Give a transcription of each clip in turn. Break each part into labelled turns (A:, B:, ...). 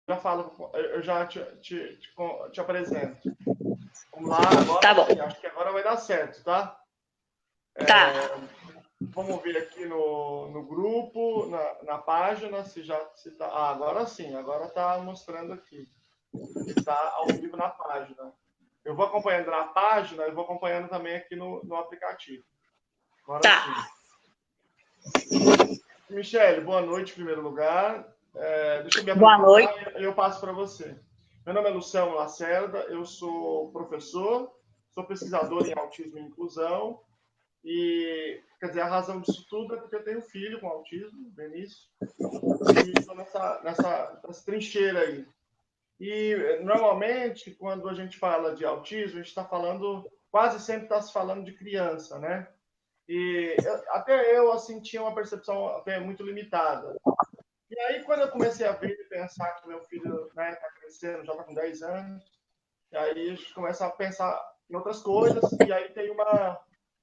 A: já falo, eu já te apresento. Vamos lá, agora
B: tá bom.
A: sim, acho que agora vai dar certo, tá?
B: Tá.
A: Vamos ver aqui no grupo, na página, se tá. Ah, agora sim, agora está mostrando aqui. Está ao vivo na página. Eu vou acompanhando na página e vou acompanhando também aqui no aplicativo. Agora
B: Tá.
A: sim. Michele, boa noite em primeiro lugar. Deixa eu me
B: Boa noite.
A: apresentar e eu passo para você. Meu nome é Luciano Lacerda, eu sou professor, sou pesquisador em autismo e inclusão. E, quer dizer, a razão disso tudo é porque eu tenho um filho com autismo, Benício, e estou nessa trincheira aí. E, normalmente, quando a gente fala de autismo, a gente está falando, quase sempre está se falando de criança, né? E até eu, assim, tinha uma percepção até muito limitada. E aí, quando eu comecei a ver e pensar que meu filho, né, está crescendo, já está com 10 anos, e aí a gente começa a pensar em outras coisas, e aí tem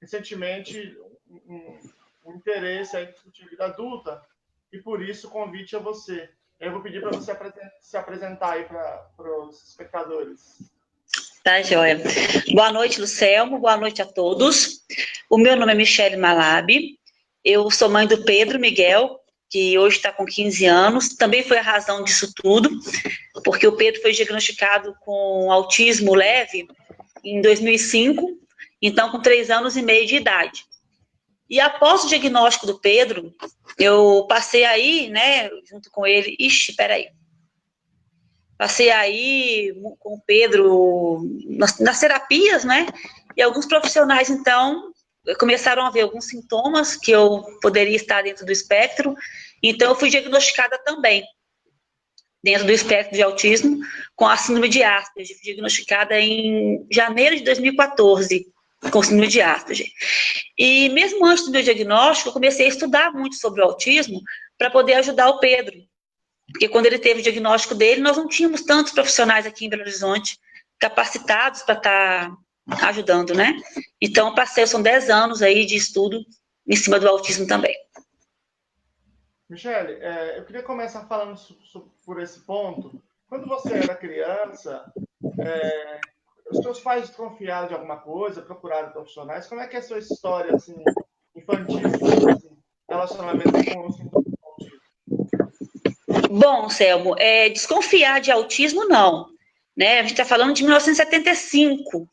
A: recentemente, um interesse em discutir vida adulta, e por isso o convite a você. Eu vou pedir para você se apresentar aí para os espectadores.
B: Tá, joia. Boa noite, Lucelmo. Boa noite a todos. O meu nome é Michele Malabi. Eu sou mãe do Pedro Miguel, que hoje está com 15 anos. Também foi a razão disso tudo, porque o Pedro foi diagnosticado com autismo leve em 2005, então com 3 anos e meio de idade. E após o diagnóstico do Pedro, eu passei aí, né, junto com ele. Ixi, peraí. Passei aí com o Pedro nas terapias, né? E alguns profissionais, então, começaram a ver alguns sintomas que eu poderia estar dentro do espectro. Então, eu fui diagnosticada também dentro do espectro de autismo com a síndrome de Asperger. Fui diagnosticada em janeiro de 2014 com síndrome de Asperger. E mesmo antes do meu diagnóstico, eu comecei a estudar muito sobre o autismo para poder ajudar o Pedro. Porque quando ele teve o diagnóstico dele, nós não tínhamos tantos profissionais aqui em Belo Horizonte capacitados para estar ajudando, né? Então, são 10 anos aí de estudo em cima do autismo também.
A: Michele, eu queria começar falando por esse ponto. Quando você era criança, os seus pais desconfiaram de alguma coisa, procuraram profissionais? Como é que é a sua história, assim, infantil, assim, relacionamento com os sintomas do autismo?
B: Bom, Selmo, desconfiar de autismo, não. Né? A gente está falando de 1975,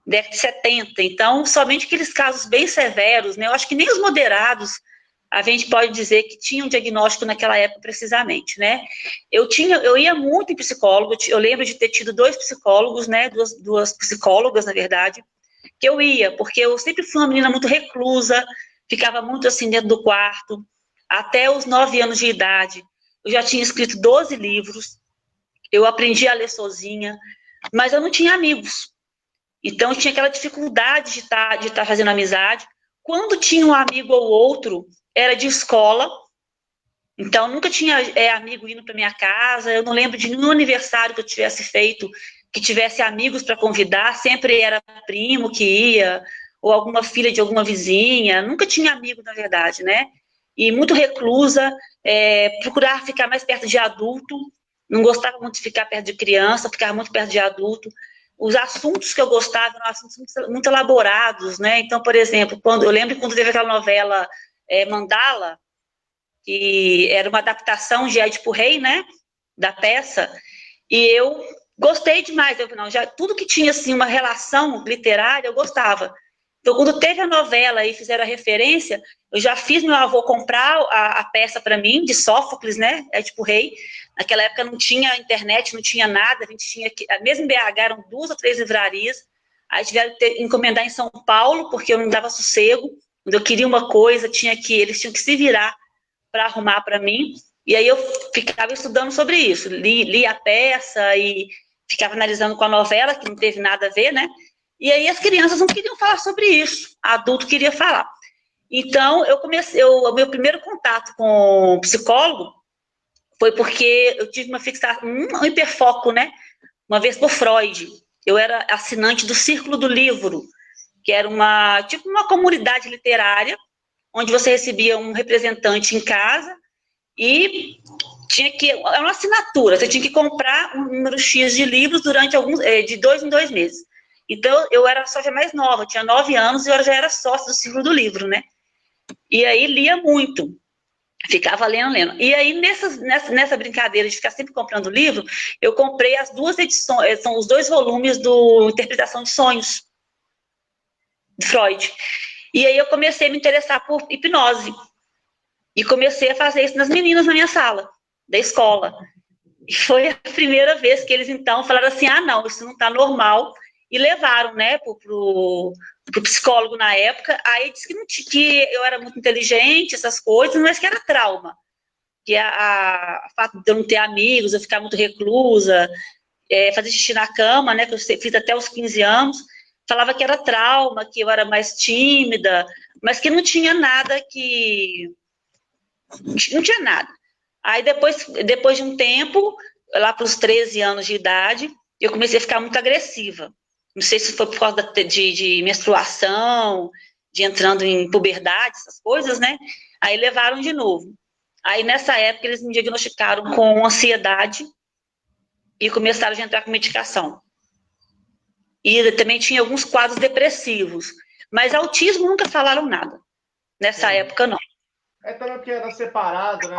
B: década de 70, então somente aqueles casos bem severos, né? Eu acho que nem os moderados a gente pode dizer que tinha um diagnóstico naquela época precisamente, né? Eu ia muito em psicólogo, eu lembro de ter tido 2 psicólogos, né? Duas psicólogas, na verdade, que eu ia, porque eu sempre fui uma menina muito reclusa, ficava muito assim dentro do quarto, até os 9 anos de idade. Eu já tinha escrito 12 livros, eu aprendi a ler sozinha, mas eu não tinha amigos. Então, eu tinha aquela dificuldade de estar fazendo amizade. Quando tinha um amigo ou outro, era de escola. Então, nunca tinha amigo indo para minha casa. Eu não lembro de nenhum aniversário que eu tivesse feito que tivesse amigos para convidar. Sempre era primo que ia, ou alguma filha de alguma vizinha. Nunca tinha amigo, na verdade, né? E muito reclusa, procurar ficar mais perto de adulto. Não gostava muito de ficar perto de criança, ficava muito perto de adulto. Os assuntos que eu gostava eram assuntos muito elaborados, né? Então, por exemplo, eu lembro quando teve aquela novela Mandala, que era uma adaptação de Édipo Rei, né? Da peça, e eu gostei demais. Tudo que tinha assim uma relação literária, eu gostava. Então, quando teve a novela e fizeram a referência, eu já fiz meu avô comprar a peça para mim, de Sófocles, né? Édipo Rei. Naquela época não tinha internet, não tinha nada, a gente tinha que, mesmo em BH, eram 2 ou 3 livrarias, aí tiveram que encomendar em São Paulo, porque eu não dava sossego, quando eu queria uma coisa, eles tinham que se virar para arrumar para mim, e aí eu ficava estudando sobre isso, li a peça e ficava analisando com a novela, que não teve nada a ver, né? E aí as crianças não queriam falar sobre isso, adulto queria falar. Então, o meu primeiro contato com o psicólogo foi porque eu tive uma fixação, um hiperfoco, né? Uma vez por Freud. Eu era assinante do Círculo do Livro, que era uma comunidade literária, onde você recebia um representante em casa e é uma assinatura, você tinha que comprar um número X de livros durante de 2 em 2 meses. Então, eu era sócia mais nova, tinha 9 anos e eu já era sócia do Círculo do Livro, né? E aí lia muito, ficava lendo. E aí, nessa brincadeira de ficar sempre comprando livro, eu comprei as 2 edições, são os 2 volumes do Interpretação de Sonhos, de Freud. E aí eu comecei a me interessar por hipnose. E comecei a fazer isso nas meninas na minha sala, da escola. E foi a primeira vez que eles, então, falaram assim, não, isso não está normal. E levaram, né, pro psicólogo na época. Aí disse que eu era muito inteligente, essas coisas, mas que era trauma. Que a fato de eu não ter amigos, eu ficar muito reclusa, fazer xixi na cama, né, que eu fiz até os 15 anos, falava que era trauma, que eu era mais tímida, mas que não tinha nada que... Não tinha nada. Aí, depois de um tempo, lá para os 13 anos de idade, eu comecei a ficar muito agressiva. Não sei se foi por causa de menstruação, de entrando em puberdade, essas coisas, né? Aí levaram de novo. Aí, nessa época, eles me diagnosticaram com ansiedade e começaram a entrar com medicação. E também tinha alguns quadros depressivos. Mas autismo nunca falaram nada. Nessa época, não.
A: Também porque era separado, né?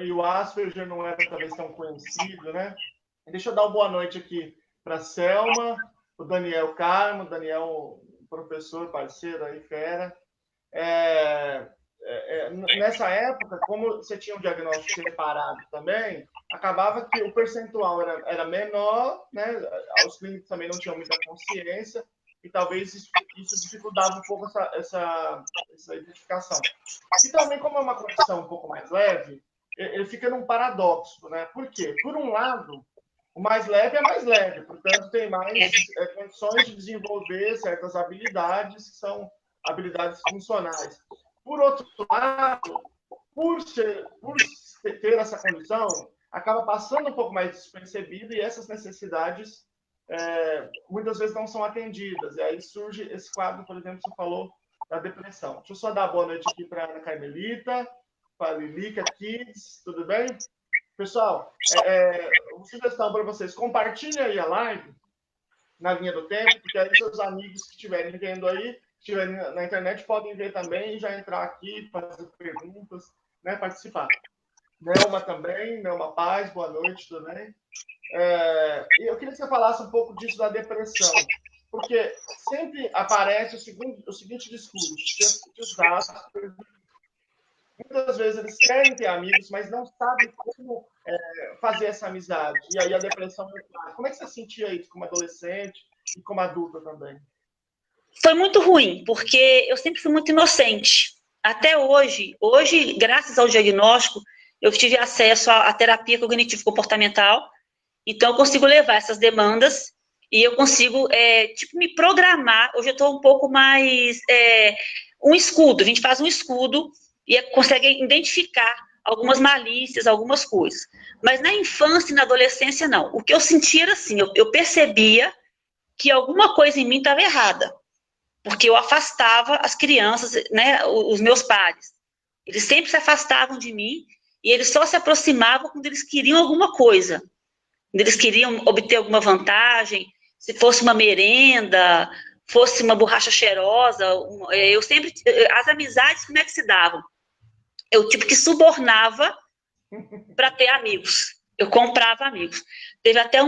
A: E o Asperger não era talvez tão conhecido, né? Deixa eu dar uma boa noite aqui para a Selma, o Daniel Carmo, Daniel, professor, parceiro aí, fera. Nessa época, como você tinha um diagnóstico separado também, acabava que o percentual era menor, né? Os clínicos também não tinham muita consciência, e talvez isso dificultava um pouco essa identificação. E também, como é uma condição um pouco mais leve, ele fica num paradoxo, né? Por quê? Por um lado, o mais leve é mais leve, portanto, tem mais condições de desenvolver certas habilidades, que são habilidades funcionais. Por outro lado, por ter essa condição, acaba passando um pouco mais despercebido e essas necessidades muitas vezes não são atendidas. E aí surge esse quadro, por exemplo, que você falou da depressão. Deixa eu só dar boa noite aqui para a Ana Carmelita, para a Lilica Kids, tudo bem? Pessoal, uma sugestão para vocês, compartilhem aí a live na linha do tempo, porque aí seus amigos que estiverem vendo aí, estiverem na internet, podem ver também e já entrar aqui, fazer perguntas, né, participar. Nelma também, Nelma Paz, boa noite também. E eu queria que você falasse um pouco disso da depressão, porque sempre aparece o seguinte discurso, que os dados, muitas vezes eles querem ter amigos, mas não sabem como fazer essa amizade. E aí a depressão é clara. Como é que você sentia isso como adolescente e como adulta também?
B: Foi muito ruim, porque eu sempre fui muito inocente. Até hoje, graças ao diagnóstico, eu tive acesso à terapia cognitivo-comportamental, então eu consigo levar essas demandas e eu consigo, me programar. Hoje eu estou um pouco mais... um escudo, a gente faz um escudo e consegue identificar algumas malícias, algumas coisas. Mas na infância e na adolescência, não. O que eu sentia era assim, eu percebia que alguma coisa em mim estava errada, porque eu afastava as crianças, né, os meus pares. Eles sempre se afastavam de mim e eles só se aproximavam quando eles queriam alguma coisa, quando eles queriam obter alguma vantagem, se fosse uma merenda, fosse uma borracha cheirosa. As amizades, como é que se davam? Eu tipo que subornava para ter amigos. Eu comprava amigos. Teve até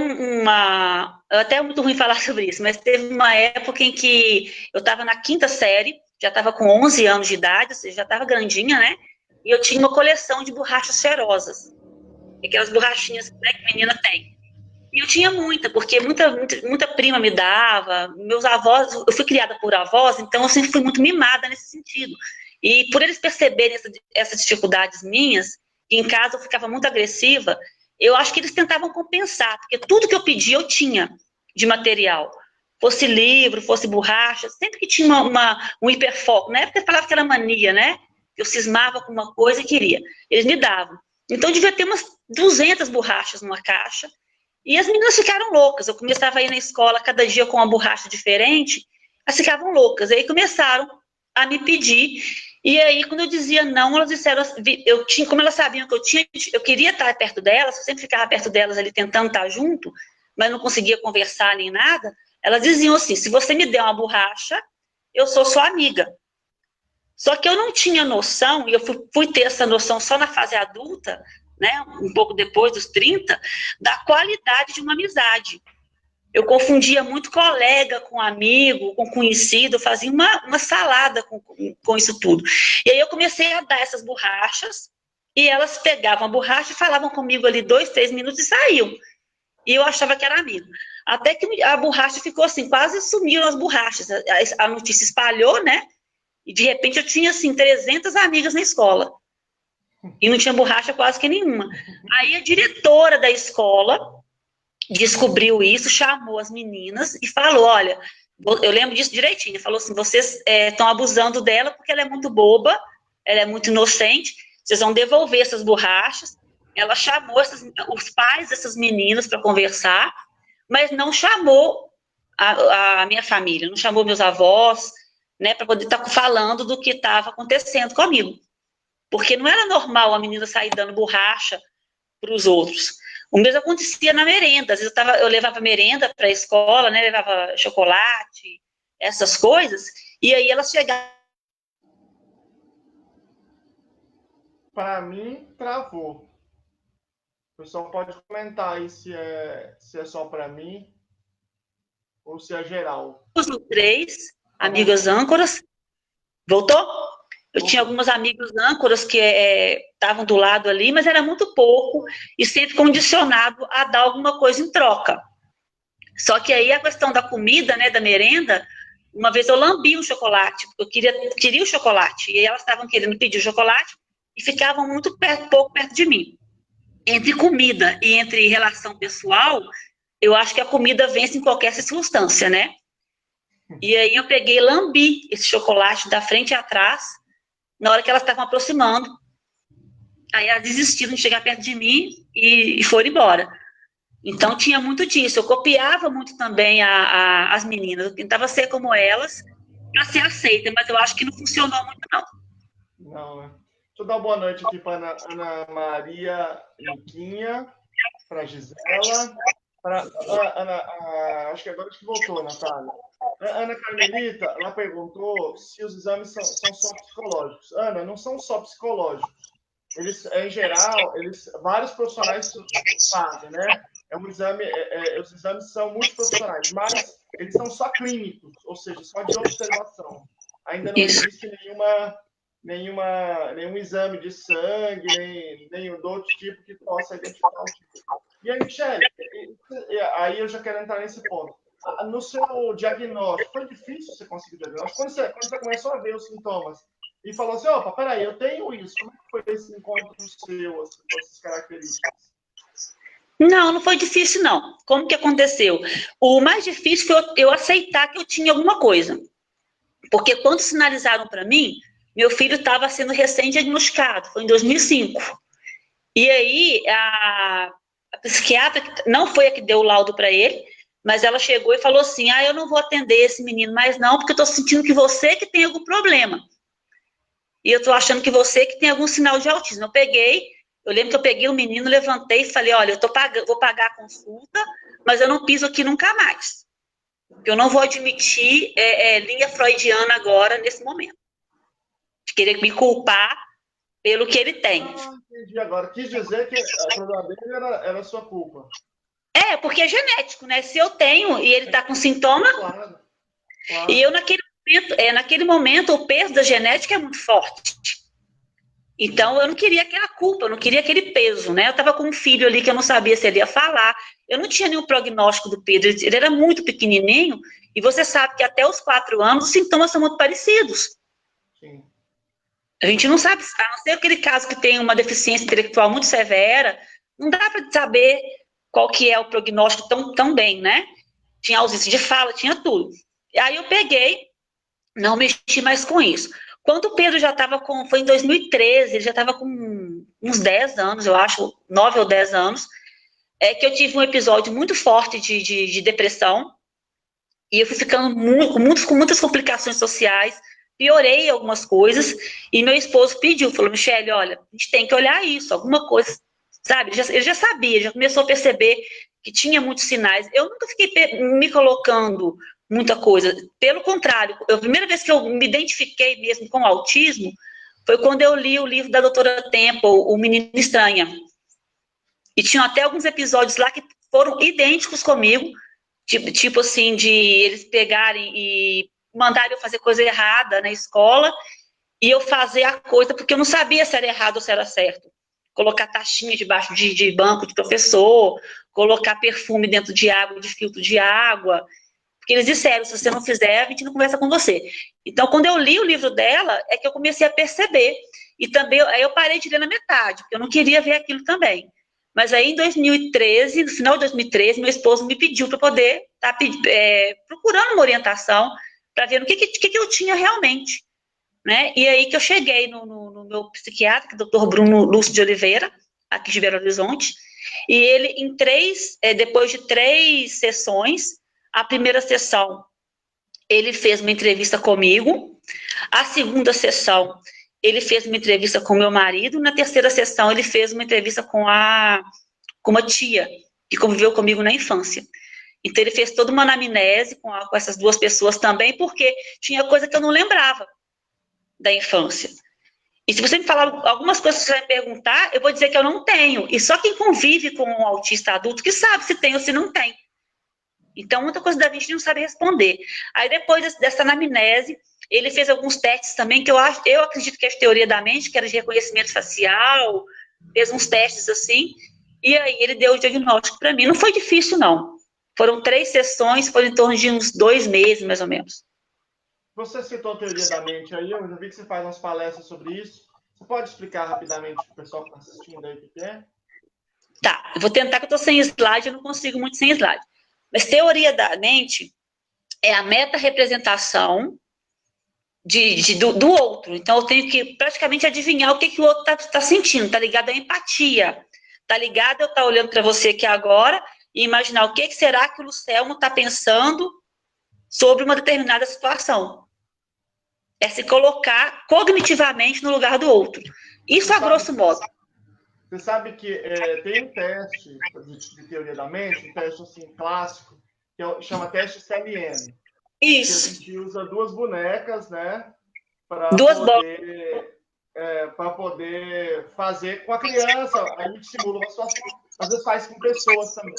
B: até é muito ruim falar sobre isso, mas teve uma época em que eu estava na 5ª série, já estava com 11 anos de idade, ou seja, já estava grandinha, né? E eu tinha uma coleção de borrachas cheirosas. Aquelas borrachinhas, né, que menina tem. E eu tinha muita, porque muita prima me dava, meus avós, eu fui criada por avós, então eu sempre fui muito mimada nesse sentido. E por eles perceberem essas dificuldades minhas, que em casa eu ficava muito agressiva, eu acho que eles tentavam compensar, porque tudo que eu pedia eu tinha de material. Fosse livro, fosse borracha, sempre que tinha um hiperfoco. Na época eu falava que era mania, né? Eu cismava com uma coisa e queria. Eles me davam. Então devia ter umas 200 borrachas numa caixa, e as meninas ficaram loucas. Eu começava a ir na escola cada dia com uma borracha diferente, elas ficavam loucas. Aí começaram a me pedir, E aí, quando eu dizia não, elas disseram, como elas sabiam que eu queria estar perto delas, eu sempre ficava perto delas ali tentando estar junto, mas não conseguia conversar nem nada, elas diziam assim, se você me der uma borracha, eu sou sua amiga. Só que eu não tinha noção, e eu fui ter essa noção só na fase adulta, né, um pouco depois dos 30, da qualidade de uma amizade. Eu confundia muito colega com amigo, com conhecido, fazia uma salada com isso tudo. E aí eu comecei a dar essas borrachas, e elas pegavam a borracha e falavam comigo ali 2, 3 minutos e saíam. E eu achava que era amigo. Até que a borracha ficou assim, quase sumiram as borrachas. A notícia espalhou, né? E de repente eu tinha assim 300 amigas na escola. E não tinha borracha quase que nenhuma. Aí a diretora da escola descobriu isso, chamou as meninas e falou, olha, eu lembro disso direitinho, falou assim, vocês estão abusando dela porque ela é muito boba, ela é muito inocente, vocês vão devolver essas borrachas. Ela chamou os pais dessas meninas para conversar, mas não chamou a minha família, não chamou meus avós, né, para poder estar falando do que estava acontecendo comigo. Porque não era normal a menina sair dando borracha para os outros. O mesmo acontecia na merenda. Às vezes eu levava merenda para a escola, né, levava chocolate, essas coisas, e aí elas chegavam.
A: Para mim, travou. O pessoal pode comentar aí se é só para mim ou se é geral.
B: 3 amigas âncoras. Voltou? Eu tinha algumas amigas âncoras que estavam do lado ali, mas era muito pouco e sempre condicionado a dar alguma coisa em troca. Só que aí a questão da comida, né, da merenda, uma vez eu lambi um chocolate, eu queria o chocolate, e aí elas estavam querendo pedir o chocolate e ficavam pouco perto de mim. Entre comida e entre relação pessoal, eu acho que a comida vence em qualquer circunstância, né? E aí eu peguei e lambi esse chocolate da frente e atrás, na hora que elas estavam aproximando. Aí elas desistiram de chegar perto de mim e foram embora. Então tinha muito disso. Eu copiava muito também as meninas. Eu tentava ser como elas para ser aceita, mas eu acho que não funcionou muito, não.
A: Não, né? Deixa eu dar uma boa noite aqui para Ana Maria Niquinha, para Gisela, para acho que agora que voltou, Natália. Ana Carmelita, ela perguntou se os exames são só psicológicos. Ana, não são só psicológicos. Eles, em geral, vários profissionais fazem, né? Os exames são multiprofissionais, mas eles são só clínicos, ou seja, só de observação. Ainda não existe nenhum exame de sangue, nenhum outro tipo que possa identificar o tipo. E aí, Michele, aí eu já quero entrar nesse ponto. No seu diagnóstico, foi difícil você conseguir o diagnóstico? Quando você começou a ver os sintomas e falou assim, opa, peraí, eu tenho isso, como é que foi esse encontro seu, essas características?
B: Não foi difícil, não. Como que aconteceu? O mais difícil foi eu aceitar que eu tinha alguma coisa. Porque quando sinalizaram para mim, meu filho estava sendo recém-diagnosticado, foi em 2005. E aí, a psiquiatra, não foi a que deu o laudo para ele, mas ela chegou e falou assim, eu não vou atender esse menino mais não, porque eu estou sentindo que você que tem algum problema. E eu estou achando que você que tem algum sinal de autismo. Eu lembro que eu peguei o menino, levantei e falei, olha, vou pagar a consulta, mas eu não piso aqui nunca mais. Eu não vou admitir linha freudiana agora, nesse momento. De querer me culpar pelo que ele tem.
A: Entendi agora. Quis dizer que a problema dele era sua culpa.
B: Porque é genético, né? Se eu tenho e ele tá com sintoma... Claro. E eu, naquele momento, o peso da genética é muito forte. Então, eu não queria aquela culpa, eu não queria aquele peso, né? Eu tava com um filho ali que eu não sabia se ele ia falar. Eu não tinha nenhum prognóstico do Pedro. Ele era muito pequenininho e você sabe que até os 4 anos os sintomas são muito parecidos.
A: Sim.
B: A gente não sabe, a não ser aquele caso que tem uma deficiência intelectual muito severa, não dá para saber qual que é o prognóstico tão bem, né? Tinha ausência de fala, tinha tudo. E aí eu peguei, não mexi mais com isso. Quando o Pedro já estava foi em 2013, ele já estava com uns 10 anos, eu acho, 9 ou 10 anos, que eu tive um episódio muito forte de depressão, e eu fui ficando com muitas complicações sociais, piorei algumas coisas, e meu esposo pediu, falou, Michele, olha, a gente tem que olhar isso, alguma coisa, sabe? Ele já sabia, já começou a perceber que tinha muitos sinais. Eu nunca fiquei me colocando muita coisa, pelo contrário, a primeira vez que eu me identifiquei mesmo com o autismo foi quando eu li o livro da doutora Temple, O Menino Estranha. E tinham até alguns episódios lá que foram idênticos comigo, tipo assim, de eles pegarem e mandarem eu fazer coisa errada na escola, e eu fazer a coisa, porque eu não sabia se era errado ou se era certo. Colocar taxinha debaixo de banco de professor, colocar perfume dentro de água, de filtro de água, porque eles disseram, se você não fizer, a gente não conversa com você. Então, quando eu li o livro dela, é que eu comecei a perceber. E também, aí eu parei de ler na metade, porque eu não queria ver aquilo também. Mas aí, em 2013, no final de 2013, meu esposo me pediu para poder estar procurando uma orientação para ver o que eu tinha realmente. Né? E aí que eu cheguei no meu psiquiatra, que é o Dr. Bruno Lúcio de Oliveira, aqui de Belo Horizonte, e ele, depois de 3 sessões, a primeira sessão, ele fez uma entrevista comigo, a segunda sessão, ele fez uma entrevista com meu marido, na terceira sessão, ele fez uma entrevista com uma tia, que conviveu comigo na infância. Então, ele fez toda uma anamnese com essas 2 pessoas também, porque tinha coisa que eu não lembrava da infância. E se você me falar algumas coisas que você vai me perguntar, eu vou dizer que eu não tenho. E só quem convive com um autista adulto que sabe se tem ou se não tem. Então, muita coisa da gente não sabe responder. Aí, depois dessa anamnese, ele fez alguns testes também, que eu acredito que é de teoria da mente, que era de reconhecimento facial, fez uns testes assim, e aí ele deu o diagnóstico para mim. Não foi difícil, não. Foram 3 sessões, foi em torno de uns 2 meses, mais ou menos.
A: Você citou a teoria da mente aí, eu já vi que você faz umas palestras sobre isso. Você pode explicar rapidamente para o pessoal que está assistindo aí o que é?
B: Tá, eu vou tentar, que eu estou sem slide, eu não consigo muito sem slide. Mas teoria da mente é a meta-representação do outro. Então, eu tenho que praticamente adivinhar o que o outro está sentindo. Está ligado à empatia. Está ligado a eu estar olhando para você aqui agora e imaginar o que será que o Lucelmo está pensando sobre uma determinada situação. É se colocar cognitivamente no lugar do outro. Isso a grosso modo.
A: Você sabe que tem um teste de teoria da mente, um teste assim, clássico, que chama teste CLM.
B: Isso.
A: Que a gente usa 2 bonecas, né? Para poder fazer com a criança. A gente simula uma situação, às vezes faz com pessoas também.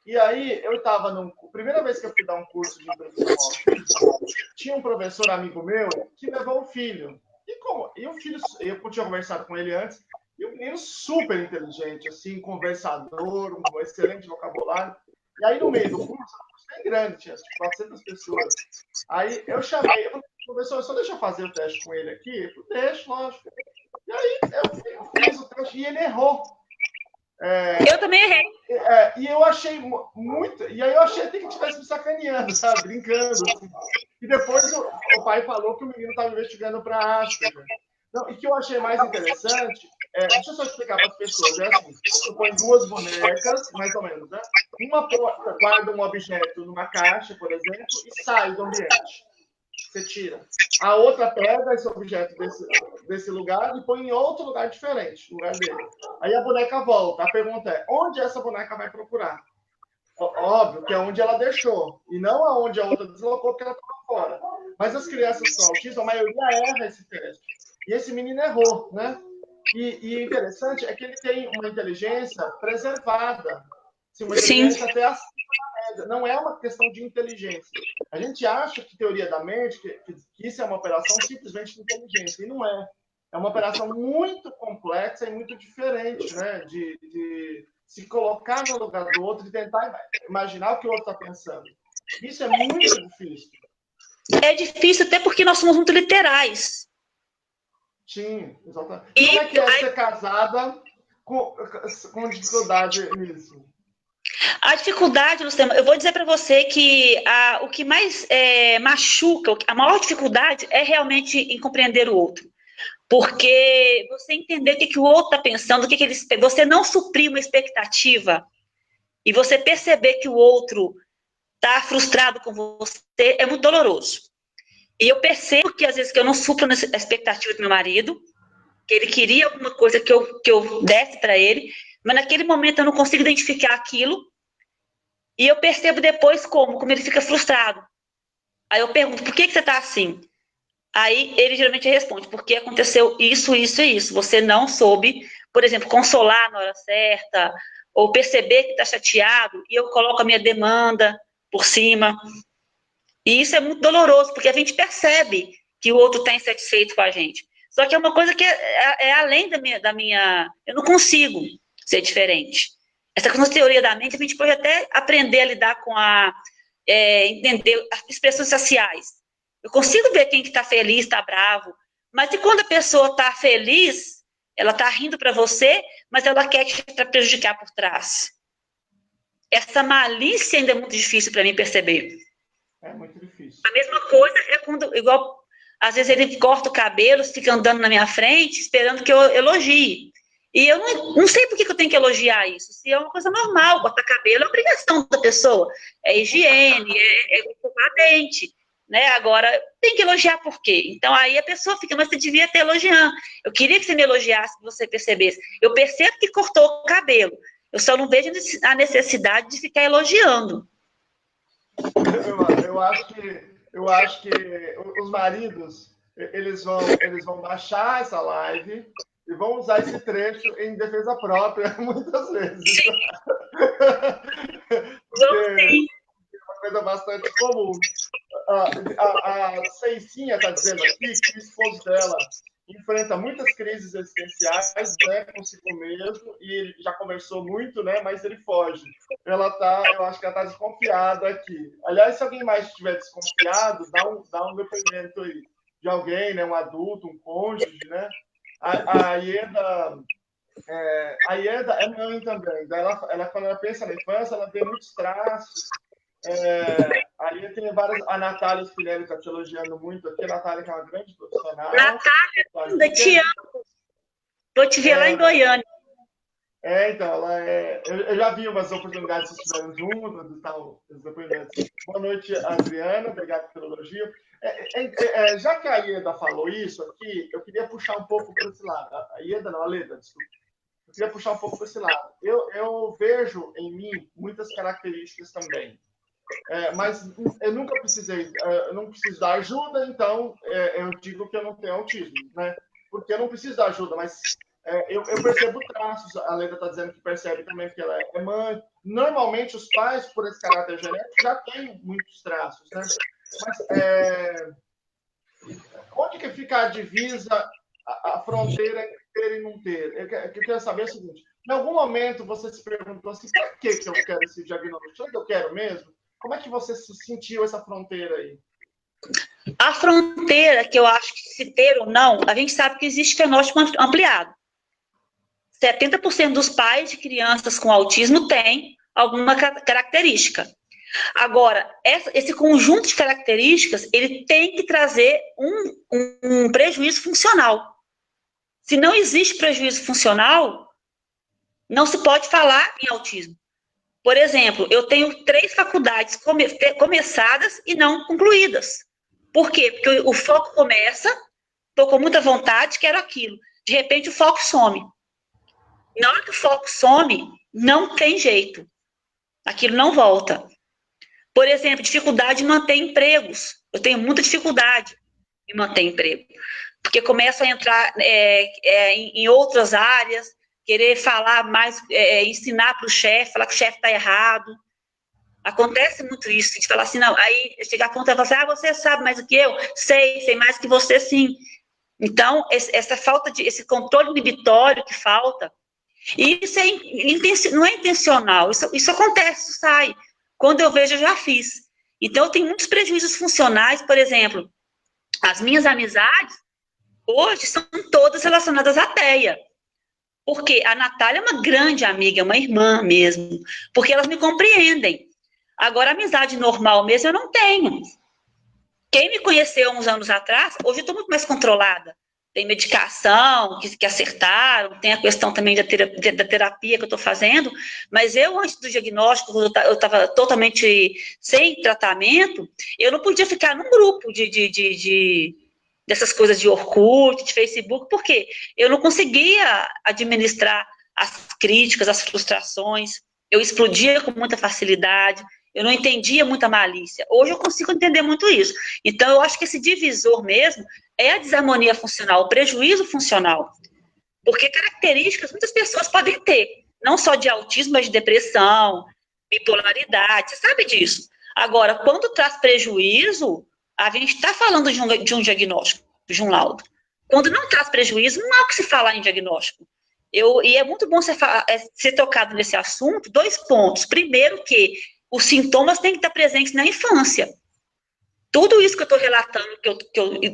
A: E aí, eu estava primeira vez que eu fui dar um curso de introdução ao autismo, tinha um professor amigo meu que levou um filho. E o filho, eu tinha conversado com ele antes, e um menino super inteligente, assim, conversador, um excelente vocabulário. E aí, no meio do curso bem grande, tinha 400 pessoas. Aí eu chamei, eu falei, professor, só deixa eu fazer o teste com ele aqui? Ele falou, deixa, lógico. E aí eu fiz o teste e ele errou.
B: Eu também errei.
A: E eu achei muito. E aí eu achei até que estivesse me sacaneando, sabe? Brincando. Assim. E depois o pai falou que o menino estava investigando para Asperger. Não, e que eu achei mais interessante, deixa eu só explicar para as pessoas, é assim, você põe 2 bonecas, mais ou menos, né? Uma guarda um objeto numa caixa, por exemplo, e sai do ambiente. Você tira. A outra pega esse objeto desse lugar e põe em outro lugar diferente, no lugar dele. Aí a boneca volta. A pergunta é, onde essa boneca vai procurar? Óbvio que é onde ela deixou, e não aonde a outra deslocou, porque ela estava fora. Mas as crianças com autismo, a maioria erra esse teste. E esse menino errou, né? E interessante é que ele tem uma inteligência preservada. Assim, uma inteligência até acima da média. Não é uma questão de inteligência. A gente acha que teoria da mente, que isso é uma operação simplesmente de inteligência. E não é. É uma operação muito complexa e muito diferente, né? De se colocar no lugar do outro e tentar imaginar o que o outro está pensando. Isso é muito difícil.
B: É difícil até porque nós somos muito literais.
A: Sim, exatamente. E como é que é ser casada com dificuldade nisso?
B: A dificuldade, Luciano, eu vou dizer para você que o que mais machuca, a maior dificuldade é realmente em compreender o outro. Porque você entender o que o outro está pensando, você não suprir uma expectativa e você perceber que o outro está frustrado com você é muito doloroso. E eu percebo que, às vezes, que eu não supro a expectativa do meu marido, que ele queria alguma coisa que eu desse para ele, mas naquele momento eu não consigo identificar aquilo, e eu percebo depois como ele fica frustrado. Aí eu pergunto, por que você está assim? Aí ele geralmente responde, porque aconteceu isso, isso e isso. Você não soube, por exemplo, consolar na hora certa, ou perceber que está chateado, e eu coloco a minha demanda por cima. E isso é muito doloroso, porque a gente percebe que o outro está insatisfeito com a gente. Só que é uma coisa que é além da minha... Eu não consigo ser diferente. Essa questão da teoria da mente, a gente pode até aprender a lidar com entender as expressões faciais. Eu consigo ver quem que está feliz, está bravo, mas e quando a pessoa está feliz, ela está rindo para você, mas ela quer te prejudicar por trás. Essa malícia ainda é muito difícil para mim perceber.
A: É muito difícil.
B: A mesma coisa é quando, igual, às vezes ele corta o cabelo, fica andando na minha frente, esperando que eu elogie. E eu não sei por que eu tenho que elogiar isso. Se é uma coisa normal, cortar cabelo é obrigação da pessoa. É higiene, é escovar dente. Né? Agora, tem que elogiar por quê? Então, aí a pessoa fica, mas você devia estar elogiando. Eu queria que você me elogiasse, que você percebesse. Eu percebo que cortou o cabelo. Eu só não vejo a necessidade de ficar elogiando.
A: Eu acho que os maridos, eles vão baixar essa live e vão usar esse trecho em defesa própria, muitas vezes. É uma coisa bastante comum. A Ceicinha está dizendo aqui que o esposo dela enfrenta muitas crises existenciais, né, consigo mesmo, e ele já conversou muito, né, mas ele foge. Eu acho que ela está desconfiada aqui. Aliás, se alguém mais estiver desconfiado, dá um depoimento aí de alguém, né, um adulto, um cônjuge, né? A Ieda é mãe também. Quando ela pensa na infância, ela vê muitos traços. Ali tem várias. A Natália Spinelli está te elogiando muito aqui. A Natália, que é uma grande profissional.
B: Natália, ainda te amo. Vou te ver lá em Goiânia.
A: Então, ela eu já vi umas oportunidades que vocês estiveram juntos e tal, os depoimentos. Boa noite, Adriana. Obrigado pelo elogio. Já que a Ieda falou isso aqui, eu queria puxar um pouco para esse lado. A Ieda, não, a Leda, desculpa. Eu queria puxar um pouco para esse lado. Eu vejo em mim muitas características também. Mas eu nunca precisei, eu não preciso dar ajuda, então eu digo que eu não tenho autismo, né? Porque eu não preciso dar ajuda, mas eu percebo traços. A Leda está dizendo que percebe também que ela é mãe. Normalmente, os pais, por esse caráter genético, já têm muitos traços, né? Mas onde que fica a divisa, a fronteira entre ter e não ter? Eu quero saber o seguinte: em algum momento você se perguntou assim, para que eu quero esse diagnóstico? Será que eu quero mesmo? Como é que você sentiu essa fronteira aí?
B: A fronteira, que eu acho que se ter ou não, a gente sabe que existe fenótipo ampliado. 70% dos pais de crianças com autismo têm alguma característica. Agora, esse conjunto de características, ele tem que trazer um prejuízo funcional. Se não existe prejuízo funcional, não se pode falar em autismo. Por exemplo, eu tenho 3 faculdades começadas e não concluídas. Por quê? Porque o foco começa, estou com muita vontade, quero aquilo. De repente, o foco some. Na hora que o foco some, não tem jeito. Aquilo não volta. Por exemplo, dificuldade em manter empregos. Eu tenho muita dificuldade em manter emprego. Porque começo a entrar em outras áreas, querer falar mais, ensinar para o chefe, falar que o chefe está errado. Acontece muito isso, a gente fala assim, não, aí chegar a ponto e falar assim, você sabe mais do que eu? Sei mais que você, sim. Então, essa falta esse controle inibitório que falta, e isso não é intencional, isso acontece, isso sai. Quando eu vejo, eu já fiz. Então, eu tenho muitos prejuízos funcionais, por exemplo, as minhas amizades, hoje, são todas relacionadas à TEA. Porque a Natália é uma grande amiga, é uma irmã mesmo, porque elas me compreendem. Agora, amizade normal mesmo eu não tenho. Quem me conheceu uns anos atrás, hoje eu estou muito mais controlada. tem medicação que acertaram, tem a questão também da terapia que eu estou fazendo, mas eu, antes do diagnóstico, eu estava totalmente sem tratamento, eu não podia ficar num grupo dessas coisas de Orkut, de Facebook, porque eu não conseguia administrar as críticas, as frustrações, eu explodia com muita facilidade, eu não entendia muita malícia. Hoje eu consigo entender muito isso. Então, eu acho que esse divisor mesmo é a desarmonia funcional, o prejuízo funcional. Porque características muitas pessoas podem ter, não só de autismo, mas de depressão, bipolaridade, você sabe disso. Agora, quando traz prejuízo, a gente está falando de um diagnóstico, de um laudo. Quando não traz prejuízo, não há o que se falar em diagnóstico. E é muito bom ser tocado nesse assunto, 2 pontos. Primeiro que os sintomas têm que estar presentes na infância. Tudo isso que eu estou relatando,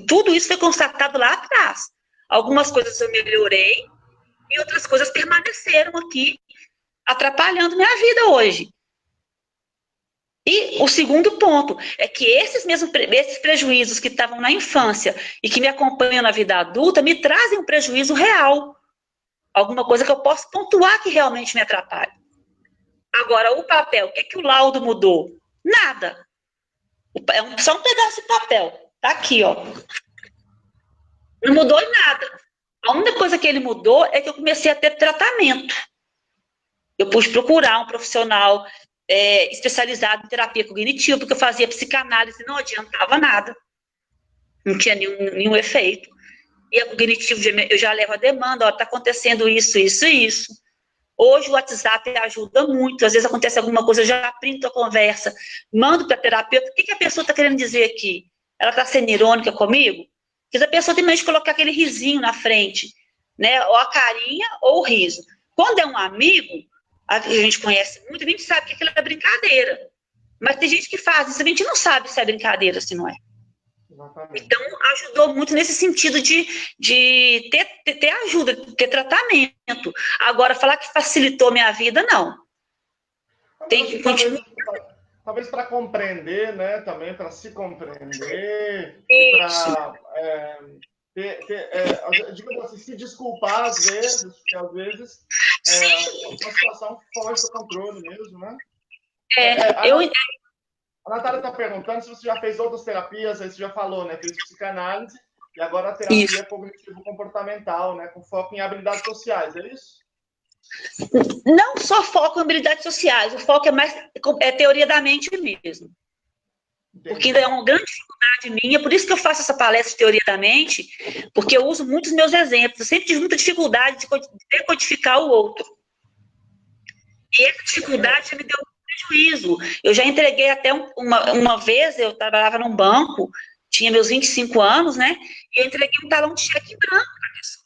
B: tudo isso foi constatado lá atrás. Algumas coisas eu melhorei e outras coisas permaneceram aqui, atrapalhando minha vida hoje. E o segundo ponto é que esses prejuízos que estavam na infância e que me acompanham na vida adulta me trazem um prejuízo real. Alguma coisa que eu posso pontuar que realmente me atrapalha. Agora, o papel, o que o laudo mudou? Nada. É só um pedaço de papel. Tá aqui, ó. Não mudou em nada. A única coisa que ele mudou é que eu comecei a ter tratamento. Eu pude procurar um profissional especializado em terapia cognitiva, porque eu fazia psicanálise, não adiantava nada. Não tinha nenhum efeito. E a cognitivo, eu já levo a demanda, ó, tá acontecendo isso, isso e isso. Hoje o WhatsApp ajuda muito, às vezes acontece alguma coisa, eu já printo a conversa, mando para a terapeuta, o que a pessoa está querendo dizer aqui? Ela está sendo irônica comigo? Porque a pessoa tem medo de colocar aquele risinho na frente, né? Ou a carinha ou o riso. Quando é um amigo, a gente conhece muito, a gente sabe que aquilo é brincadeira. Mas tem gente que faz isso, a gente não sabe se é brincadeira ou se não é. Exatamente. Então, ajudou muito nesse sentido de ter ajuda, ter tratamento. Agora, falar que facilitou minha vida, não. Tem que continuar.
A: Talvez para compreender, né? Também para se compreender, para digamos assim, se desculpar às vezes, porque às vezes uma situação foge do controle mesmo, né? A Natália está perguntando se você já fez outras terapias, aí você já falou, né? Fez psicanálise e agora a terapia cognitivo-comportamental, né? Com foco em habilidades sociais, é isso?
B: Não só foco em habilidades sociais, o foco é mais teoria da mente mesmo. Entendi. Porque ainda é uma grande dificuldade minha, por isso que eu faço essa palestra de teoria da mente, porque eu uso muitos meus exemplos. Eu sempre tive muita dificuldade de decodificar o outro. E essa dificuldade já me deu prejuízo. Eu já entreguei até uma vez, eu trabalhava num banco, tinha meus 25 anos, né? E eu entreguei um talão de cheque branco para a pessoa.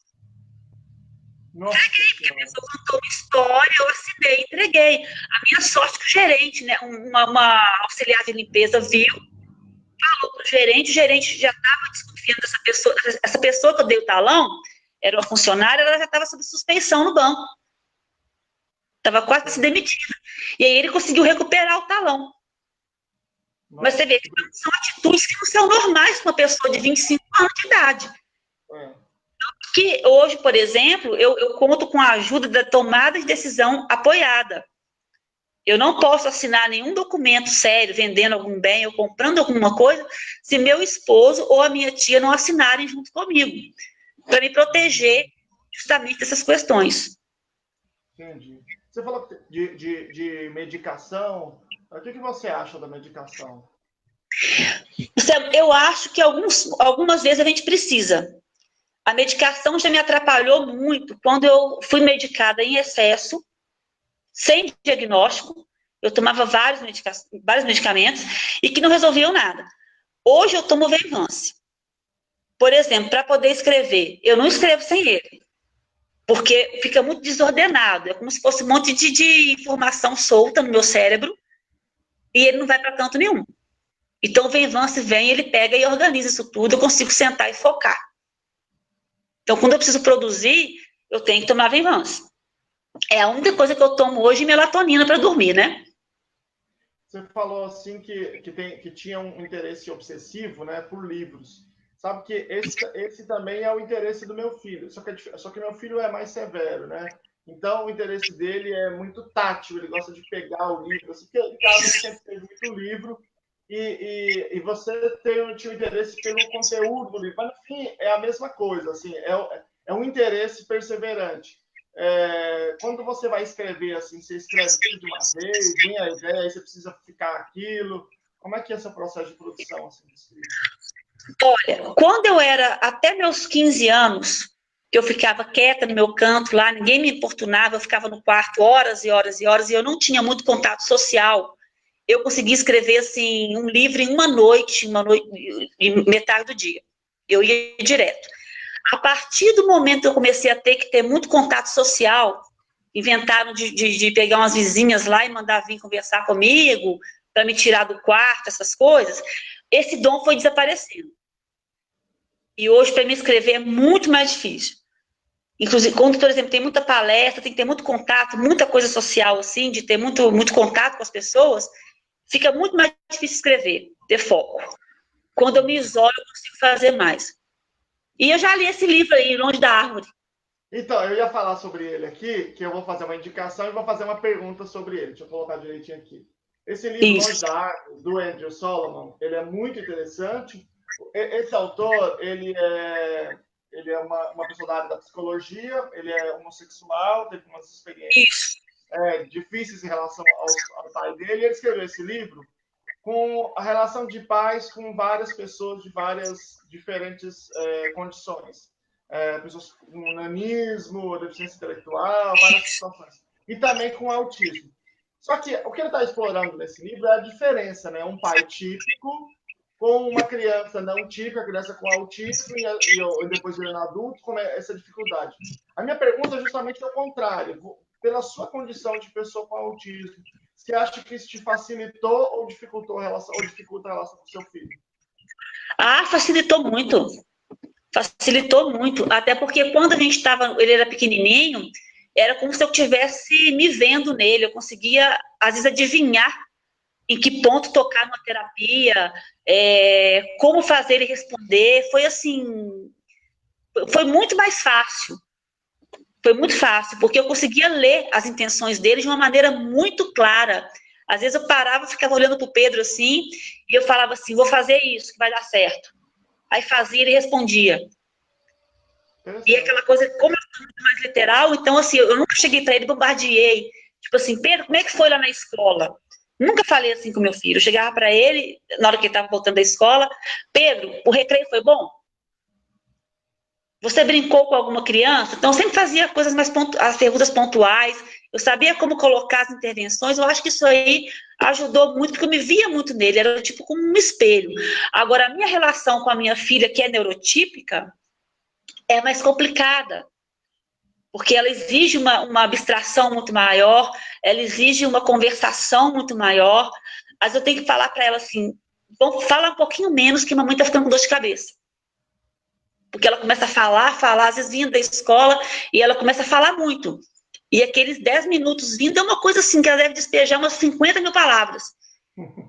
B: Entreguei, porque a pessoa contou uma história, eu assinei, entreguei. A minha sorte que o gerente, né? Uma auxiliar de limpeza viu, falou para o gerente já estava desconfiando dessa pessoa. Essa pessoa que eu dei o talão, era uma funcionária, ela já estava sob suspeição no banco. Estava quase se demitida. E aí ele conseguiu recuperar o talão. Nossa. Mas você vê que são atitudes que não são normais para uma pessoa de 25 anos de idade. Que hoje, por exemplo, eu conto com a ajuda da tomada de decisão apoiada. Eu não posso assinar nenhum documento sério, vendendo algum bem ou comprando alguma coisa, se meu esposo ou a minha tia não assinarem junto comigo, para me proteger justamente dessas questões.
A: Entendi. Você falou de medicação. O que você acha da medicação?
B: Eu acho que algumas vezes a gente precisa. A medicação já me atrapalhou muito quando eu fui medicada em excesso, sem diagnóstico. Eu tomava vários medicamentos e que não resolviam nada. Hoje eu tomo Venvance. Por exemplo, para poder escrever, eu não escrevo sem ele. Porque fica muito desordenado, é como se fosse um monte de informação solta no meu cérebro e ele não vai para canto nenhum. Então o Venvance vem, ele pega e organiza isso tudo, eu consigo sentar e focar. Então quando eu preciso produzir, eu tenho que tomar Venvance. É a única coisa que eu tomo hoje, melatonina para dormir, né?
A: Você falou assim que tinha um interesse obsessivo, né, por livros. sabe que esse também é o interesse do meu filho, só que meu filho é mais severo, né? Então, o interesse dele é muito tátil, ele gosta de pegar o livro, assim, porque em casa sempre teve muito livro, e você tinha o interesse pelo conteúdo do livro, mas, no fim, é a mesma coisa, assim, é um interesse perseverante. Quando você vai escrever, assim, você escreve tudo de uma vez, vem a ideia, aí você precisa ficar aquilo. Como é que é esse processo de produção, assim, de escrita?
B: Olha, quando eu era até meus 15 anos, que eu ficava quieta no meu canto lá, ninguém me importunava, eu ficava no quarto horas e horas e horas, e eu não tinha muito contato social. Eu consegui escrever, assim, um livro em uma noite e metade do dia. Eu ia direto. A partir do momento que eu comecei a ter que ter muito contato social, inventaram de pegar umas vizinhas lá e mandar vir conversar comigo, para me tirar do quarto, essas coisas, esse dom foi desaparecendo. E hoje, para me escrever, é muito mais difícil. Inclusive, quando, por exemplo, tem muita palestra, tem que ter muito contato, muita coisa social, assim, de ter muito contato com as pessoas, fica muito mais difícil escrever, ter foco. Quando eu me isolo, eu consigo fazer mais. E eu já li esse livro aí, Longe da Árvore.
A: Então, eu ia falar sobre ele aqui, que eu vou fazer uma indicação e vou fazer uma pergunta sobre ele. Deixa eu colocar direitinho aqui. Esse livro, Longe
B: Isso.
A: da Árvore, do Andrew Solomon, ele é muito interessante. Esse autor, ele é uma pessoa da área da psicologia, ele é homossexual, teve umas experiências difíceis em relação ao pai dele, e ele escreveu esse livro com a relação de pais com várias pessoas de várias diferentes condições. Pessoas com nanismo, deficiência intelectual, várias situações. E também com autismo. Só que o que ele está explorando nesse livro é a diferença, né? Um pai típico com uma criança não típica, a criança com autismo, e depois virando adulto, como é essa dificuldade. A minha pergunta é justamente o contrário. Pela sua condição de pessoa com autismo, você acha que isso te facilitou ou dificulta a relação com o seu filho?
B: Ah, facilitou muito. Facilitou muito. Até porque quando a gente estava, ele era pequenininho, era como se eu estivesse me vendo nele. Eu conseguia, às vezes, adivinhar em que ponto tocar numa terapia, como fazer ele responder. Foi assim, foi muito mais fácil. Foi muito fácil, porque eu conseguia ler as intenções dele de uma maneira muito clara. Às vezes eu parava, ficava olhando para o Pedro assim, e eu falava assim, vou fazer isso, que vai dar certo. Aí fazia, ele respondia. E aquela coisa, como eu sou muito mais literal, então assim, eu nunca cheguei para ele e bombardeei. Tipo assim, Pedro, como é que foi lá na escola? Nunca falei assim com meu filho. Eu chegava para ele, na hora que ele estava voltando da escola, Pedro, o recreio foi bom? Você brincou com alguma criança? Então, eu sempre fazia coisas mais as perguntas pontuais. Eu sabia como colocar as intervenções. Eu acho que isso aí ajudou muito, porque eu me via muito nele. Era tipo como um espelho. Agora, a minha relação com a minha filha, que é neurotípica, é mais complicada. Porque ela exige uma abstração muito maior, ela exige uma conversação muito maior. Mas eu tenho que falar para ela assim, fala um pouquinho menos, que mamãe está ficando com dor de cabeça. Porque ela começa a falar, às vezes vindo da escola, e ela começa a falar muito. E aqueles 10 minutos vindo é uma coisa assim, que ela deve despejar umas 50 mil palavras.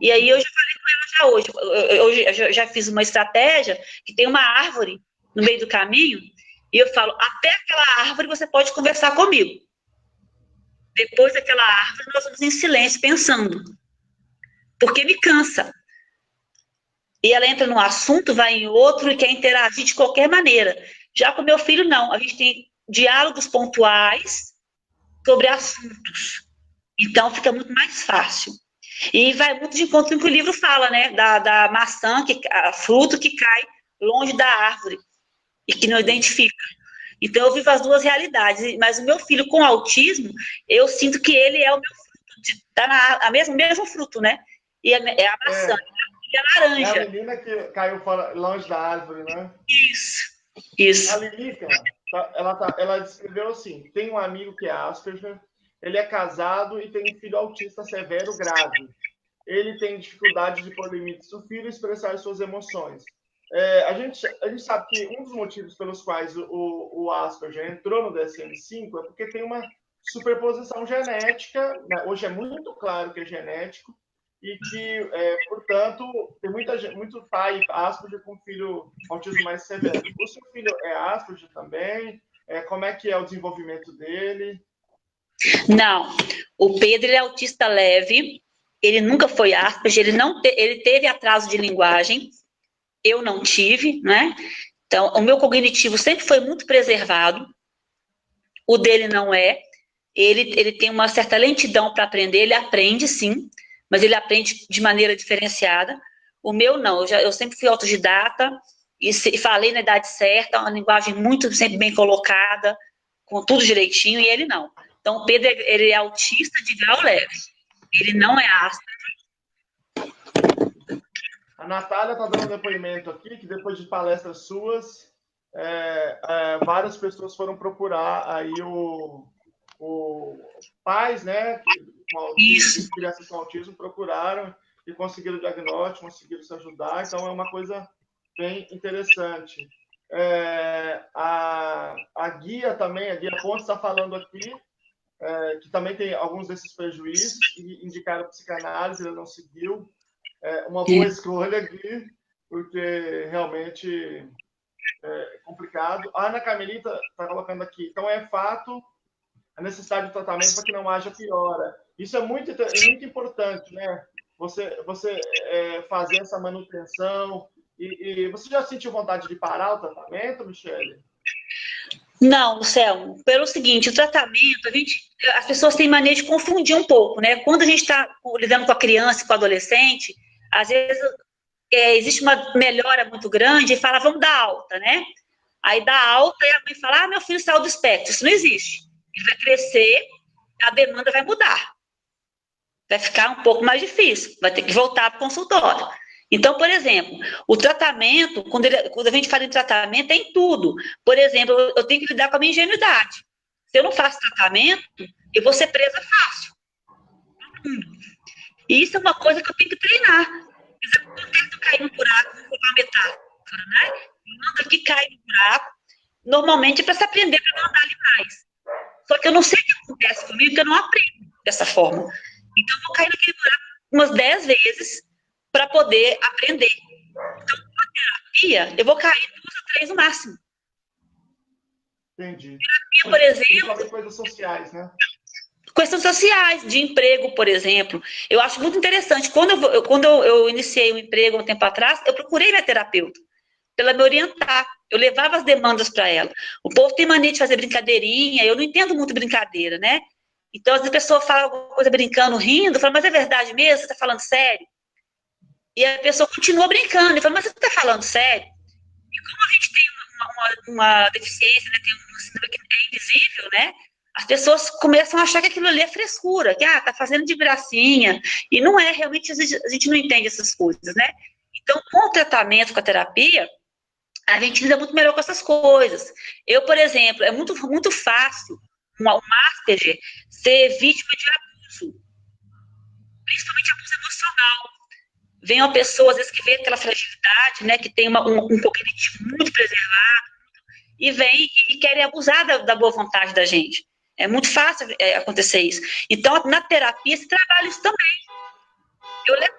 B: E aí eu já falei com ela hoje. Eu já fiz uma estratégia que tem uma árvore no meio do caminho, e eu falo, até aquela árvore você pode conversar comigo. Depois daquela árvore, nós vamos em silêncio, pensando. Porque me cansa. E ela entra num assunto, vai em outro e quer interagir de qualquer maneira. Já com meu filho, não. A gente tem diálogos pontuais sobre assuntos. Então, fica muito mais fácil. E vai muito de encontro com o que o livro fala, né? Da maçã, fruto que cai longe da árvore e que não identifica. Então, eu vivo as duas realidades. Mas o meu filho com autismo, eu sinto que ele é o meu fruto. Está no mesmo fruto, né? E é a maçã. E a laranja.
A: É a menina que caiu longe da árvore, né?
B: Isso.
A: A Lilica, ela descreveu assim, tem um amigo que é Asperger, ele é casado e tem um filho autista severo grave. Ele tem dificuldade de pôr limites no filho e expressar suas emoções. A gente sabe que um dos motivos pelos quais o Asperger entrou no DSM-5 é porque tem uma superposição genética, né? Hoje é muito claro que é genético, e que, portanto, tem muito pai Asperger com filho autismo mais severo. O seu filho é Asperger também? Como é que é o desenvolvimento dele?
B: Não, o Pedro ele é autista leve, ele nunca foi Asperger, ele teve atraso de linguagem, eu não tive, né? Então, o meu cognitivo sempre foi muito preservado, o dele não é. Ele tem uma certa lentidão para aprender, ele aprende sim, mas ele aprende de maneira diferenciada. O meu não, eu sempre fui autodidata e falei na idade certa, uma linguagem muito sempre bem colocada, com tudo direitinho, e ele não. Então, o Pedro ele é autista de grau leve, ele não é Asperger.
A: A Natália está dando um depoimento aqui, que depois de palestras suas, várias pessoas foram procurar aí o pais, né, de crianças com autismo, procuraram e conseguiram o diagnóstico, conseguiram se ajudar, então é uma coisa bem interessante. A Guia também, a Guia Pontes está falando aqui, que também tem alguns desses prejuízos, e indicaram psicanálise, ele não seguiu. Uma boa escolha aqui, porque realmente é complicado. A Ana Carmelita está colocando aqui, então é fato a necessidade de tratamento para que não haja piora. Isso é muito importante, né? Você fazer essa manutenção. E você já sentiu vontade de parar o tratamento, Michele?
B: Não, Selmo, pelo seguinte, o tratamento, as pessoas têm mania de confundir um pouco, né? Quando a gente está lidando com a criança e com o adolescente, às vezes existe uma melhora muito grande e fala, vamos dar alta, né? Aí dá alta e a mãe fala, meu filho saiu do espectro. Isso não existe. Ele vai crescer, a demanda vai mudar. Vai ficar um pouco mais difícil, vai ter que voltar para o consultório. Então, por exemplo, o tratamento, quando a gente fala em tratamento, é em tudo. Por exemplo, eu tenho que lidar com a minha ingenuidade. Se eu não faço tratamento, eu vou ser presa fácil. E isso é uma coisa que eu tenho que treinar. Eu tento cair no buraco, vou colocar uma metáfora, né? Manda aqui cair no buraco, normalmente é para se aprender para não andar ali mais. Só que eu não sei o que acontece comigo, porque eu não aprendo dessa forma. Então, eu vou cair naquele buraco umas 10 vezes para poder aprender. Então, na terapia, eu vou cair 2 ou 3 no máximo.
A: Entendi.
B: Terapia, por exemplo...
A: Tem coisas sociais, né?
B: Questões sociais, de emprego, por exemplo. Eu acho muito interessante. Quando eu iniciei o emprego um tempo atrás, eu procurei minha terapeuta para ela me orientar. Eu levava as demandas para ela. O povo tem mania de fazer brincadeirinha, eu não entendo muito brincadeira, né? Então, às vezes a pessoa fala alguma coisa brincando, rindo, fala, mas é verdade mesmo? Você está falando sério? E a pessoa continua brincando, e fala, mas você está falando sério? E como a gente tem uma deficiência, né, tem um síndrome que é invisível, né? As pessoas começam a achar que aquilo ali é frescura, que tá fazendo de gracinha, e não é, realmente a gente não entende essas coisas, né? Então, com o tratamento, com a terapia, a gente lida muito melhor com essas coisas. Eu, por exemplo, é muito, muito fácil um Asperger ser vítima de abuso, principalmente abuso emocional. Vem uma pessoa, às vezes, que vê aquela fragilidade, né, que tem um cognitivo muito preservado, e vem e querem abusar da boa vontade da gente. É muito fácil acontecer isso. Então, na terapia, se trabalha isso também. Eu levo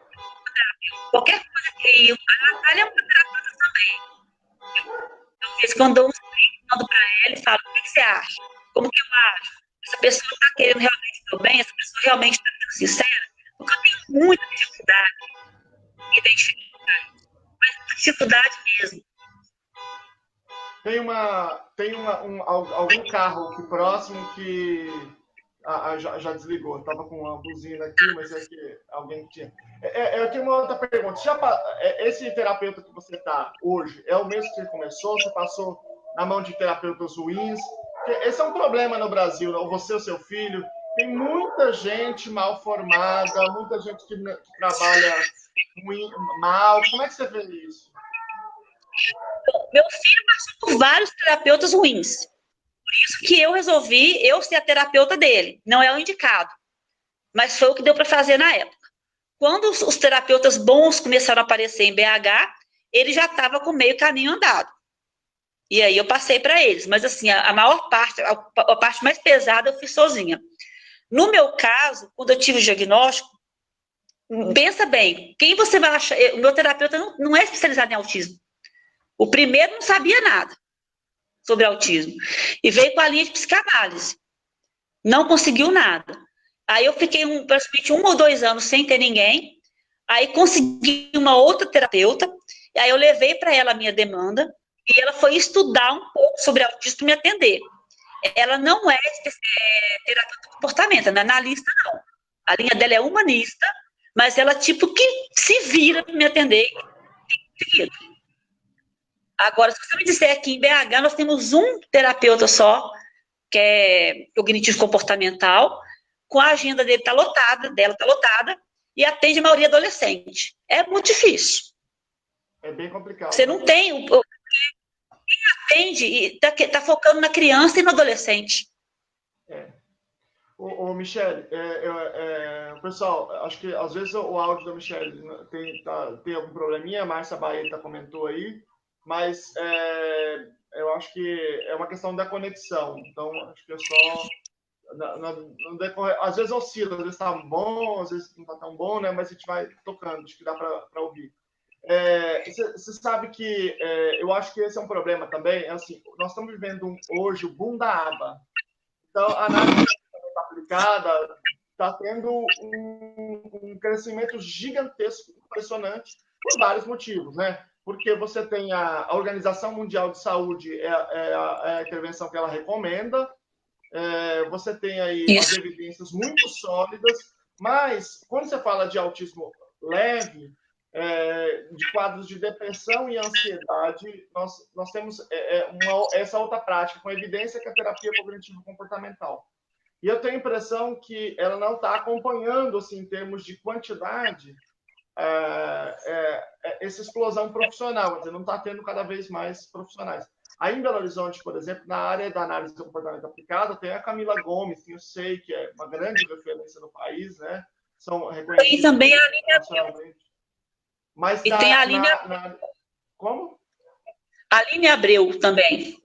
B: qualquer coisa que a Natália é uma terapeuta também. Eu quando dou mando para ela e falo, o que você acha? Como que eu acho? Essa pessoa está querendo realmente o meu bem? Essa pessoa realmente está sendo sincera? Porque eu tenho muita dificuldade em identificar, mas muita dificuldade mesmo.
A: Tem algum carro aqui próximo que já desligou. Estava com uma buzina aqui, mas é que alguém tinha. Eu tenho uma outra pergunta. Esse terapeuta que você está hoje é o mesmo que você começou? Você passou na mão de terapeutas ruins? Porque esse é um problema no Brasil, não? Você ou seu filho. Tem muita gente mal formada, muita gente que trabalha mal. Como é que você vê isso?
B: Meu filho passou por vários terapeutas ruins. Por isso que eu resolvi ser a terapeuta dele. Não é o indicado. Mas foi o que deu para fazer na época. Quando os terapeutas bons começaram a aparecer em BH, ele já estava com meio caminho andado. E aí eu passei para eles. Mas assim, a maior parte, a parte mais pesada eu fiz sozinha. No meu caso, quando eu tive o diagnóstico, pensa bem, quem você vai achar? O meu terapeuta não é especializado em autismo. O primeiro não sabia nada sobre autismo. E veio com a linha de psicanálise. Não conseguiu nada. Aí eu fiquei praticamente 1 ou 2 anos sem ter ninguém. Aí consegui uma outra terapeuta. E aí eu levei para ela a minha demanda. E ela foi estudar um pouco sobre autismo para me atender. Ela não é terapeuta de comportamento, não é analista, não. A linha dela é humanista, mas ela, tipo, que se vira para me atender. Agora, se você me disser aqui em BH, nós temos um terapeuta só, que é cognitivo comportamental, com a agenda dele dela está lotada, e atende a maioria adolescente. É muito difícil.
A: É bem complicado.
B: Você não tem... Quem atende e está focando na criança e no adolescente.
A: Ô Michele, pessoal, acho que às vezes o áudio da Michele tem algum probleminha, a Márcia Baeta comentou aí, mas eu acho que é uma questão da conexão, então acho que é só... No decorrer, às vezes oscila, às vezes está bom, às vezes não está tão bom, né? Mas a gente vai tocando, acho que dá para ouvir. Você sabe que eu acho que esse é um problema também, é assim, nós estamos vivendo hoje o boom da aba. Então, a análise aplicada está tendo um crescimento gigantesco, impressionante, por vários motivos, né? Porque você tem a Organização Mundial de Saúde, é a intervenção que ela recomenda, você tem aí as evidências muito sólidas, mas quando você fala de autismo leve, de quadros de depressão e ansiedade, nós temos essa outra prática com evidência, que é a terapia cognitivo-comportamental. E eu tenho a impressão que ela não está acompanhando, assim, em termos de quantidade, essa explosão profissional, quer dizer, não está tendo cada vez mais profissionais. Aí em Belo Horizonte, por exemplo, na área da análise do comportamento aplicado, tem a Camila Gomes, que eu sei que é uma grande referência no país, né? São reconhecidos.
B: E também a Aline Abreu.
A: Mas
B: e tem a Aline
A: Como?
B: A Aline Abreu também.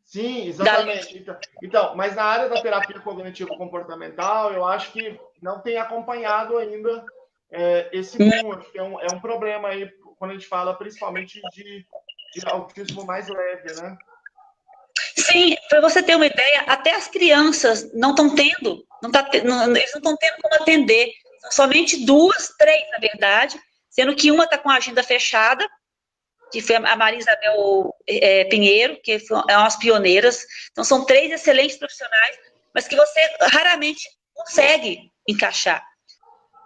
A: Sim, exatamente. Então, mas na área da terapia cognitivo-comportamental, eu acho que não tem acompanhado ainda esse boom. Acho que é um problema aí, quando a gente fala principalmente de autismo mais leve, né?
B: Sim, para você ter uma ideia, até as crianças não estão tendo, eles não estão tendo como atender. São somente 2, 3, na verdade, sendo que uma está com a agenda fechada, que foi a Maria Isabel Pinheiro, que é umas pioneiras. Então, são 3 excelentes profissionais, mas que você raramente consegue encaixar.